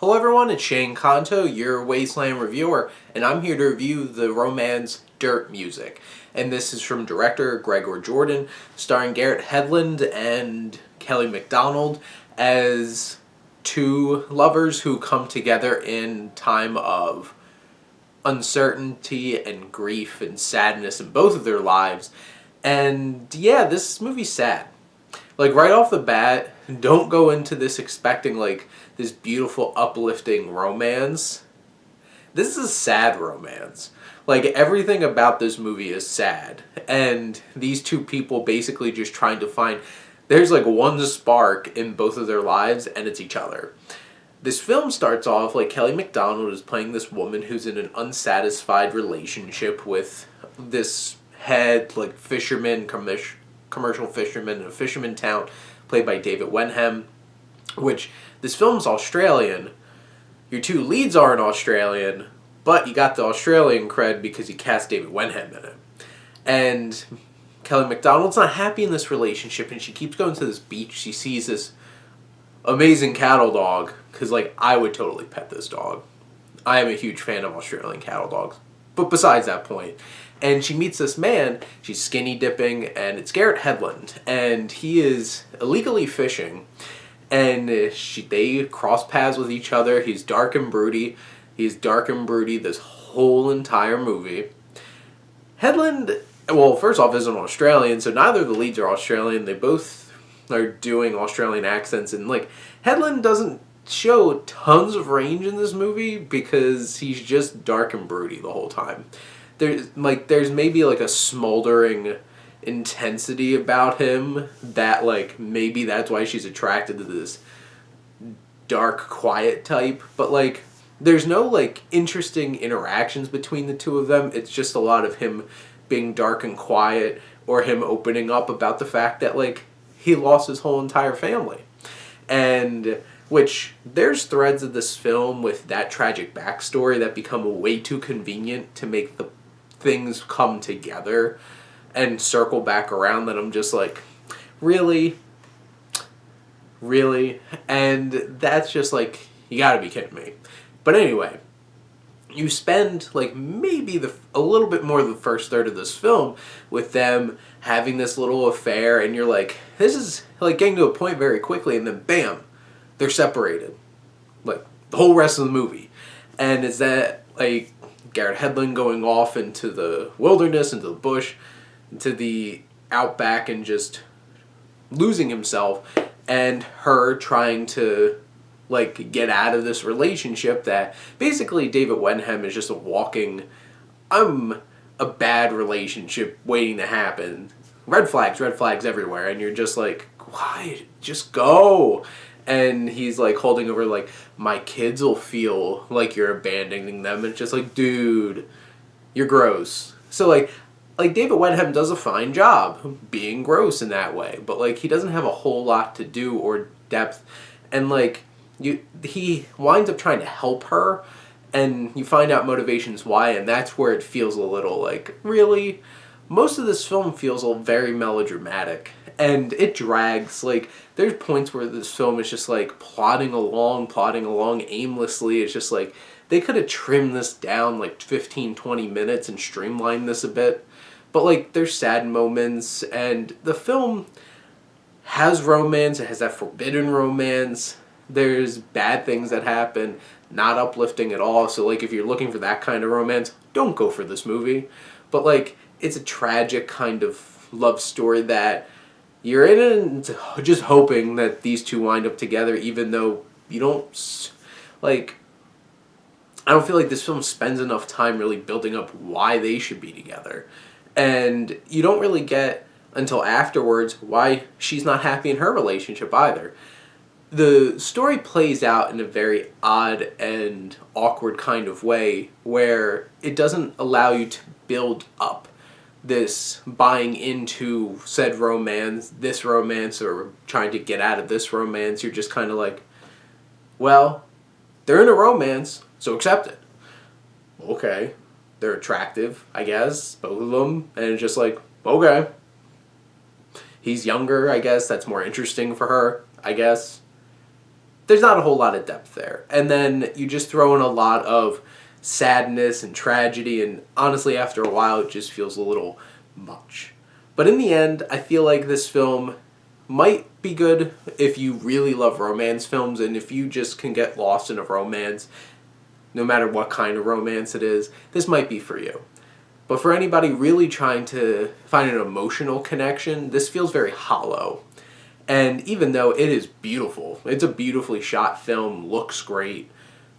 Hello everyone, it's Shane Kanto, your Wasteland reviewer, and I'm here to review the romance Dirt Music. And this is from director Gregor Jordan, starring Garrett Hedlund and Kelly MacDonald as two lovers who come together in time of uncertainty and grief and sadness in both of their lives. And yeah, this movie's sad. Like, right off the bat, don't go into this expecting, like, this beautiful, uplifting romance. This is a sad romance. Like, everything about this movie is sad. And these two people basically just trying to find... There's, like, one spark in both of their lives, and it's each other. This film starts off, like, Kelly MacDonald is playing this woman who's in an unsatisfied relationship with this head, like, fisherman, commercial fisherman in a fisherman town, played by David Wenham, which this film's Australian. Your two leads aren't Australian, but you got the Australian cred because you cast David Wenham in it. And Kelly MacDonald's not happy in this relationship, and she keeps going to this beach. She sees this amazing cattle dog, because, like, I would totally pet this dog. I am a huge fan of Australian cattle dogs. But besides that point, and she meets this man, she's skinny dipping, and it's Garrett Hedlund, and he is illegally fishing, and they cross paths with each other. He's dark and broody. He's dark and broody this whole entire movie. Hedlund, well, first off, isn't Australian, so neither of the leads are Australian. They both are doing Australian accents, and, like, Hedlund doesn't show tons of range in this movie because he's just dark and broody the whole time. There's maybe, like, a smoldering intensity about him that, like, maybe that's why she's attracted to this dark, quiet type. But, like, there's no, like, interesting interactions between the two of them. It's just a lot of him being dark and quiet, or him opening up about the fact that, like, he lost his whole entire family. And which, there's threads of this film with that tragic backstory that become way too convenient to make the things come together and circle back around, that I'm just like, really? Really? And that's just like, you gotta be kidding me. But anyway, you spend, like, maybe a little bit more than the first third of this film with them having this little affair, and you're like, this is, like, getting to a point very quickly, and then bam, they're separated. Like, the whole rest of the movie. And is that, like, Garrett Hedlund going off into the wilderness, into the bush, into the outback, and just losing himself, and her trying to, like, get out of this relationship that basically David Wenham is just a walking, I'm a bad relationship waiting to happen. Red flags everywhere, and you're just like, why? Just go. And he's, like, holding over, like, my kids will feel like you're abandoning them. And it's just like, dude, you're gross. So, like David Wenham does a fine job being gross in that way. But, like, he doesn't have a whole lot to do or depth. And, like, he winds up trying to help her. And you find out motivations why. And that's where it feels a little like, really? Most of this film feels very melodramatic. And it drags. Like, there's points where this film is just, like, plodding along aimlessly. It's just like, they could have trimmed this down, like, 15, 20 minutes and streamlined this a bit. But, like, there's sad moments, and the film has romance. It has that forbidden romance. There's bad things that happen, not uplifting at all. So, like, if you're looking for that kind of romance, don't go for this movie. But, like, it's a tragic kind of love story that you're in it and just hoping that these two wind up together, even though you don't, like, I don't feel like this film spends enough time really building up why they should be together. And you don't really get until afterwards why she's not happy in her relationship either. The story plays out in a very odd and awkward kind of way where it doesn't allow you to build up this buying into said romance, this romance, or trying to get out of this romance. You're just kind of like, well, they're in a romance, so accept it. Okay. They're attractive, I guess, both of them, and it's just like, okay. He's younger, I guess, that's more interesting for her, I guess. there's not a whole lot of depth there. And then you just throw in a lot of sadness and tragedy, and honestly, after a while, it just feels a little much. But in the end, I feel like this film might be good if you really love romance films, and if you just can get lost in a romance, no matter what kind of romance it is, this might be for you. But for anybody really trying to find an emotional connection, this feels very hollow. And even though it is beautiful, it's a beautifully shot film, looks great,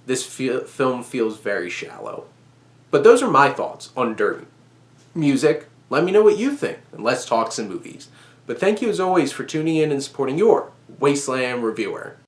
this film feels very shallow. But those are my thoughts on Dirt. Music, let me know what you think, and let's talk some movies. But thank you as always for tuning in and supporting your Wasteland reviewer.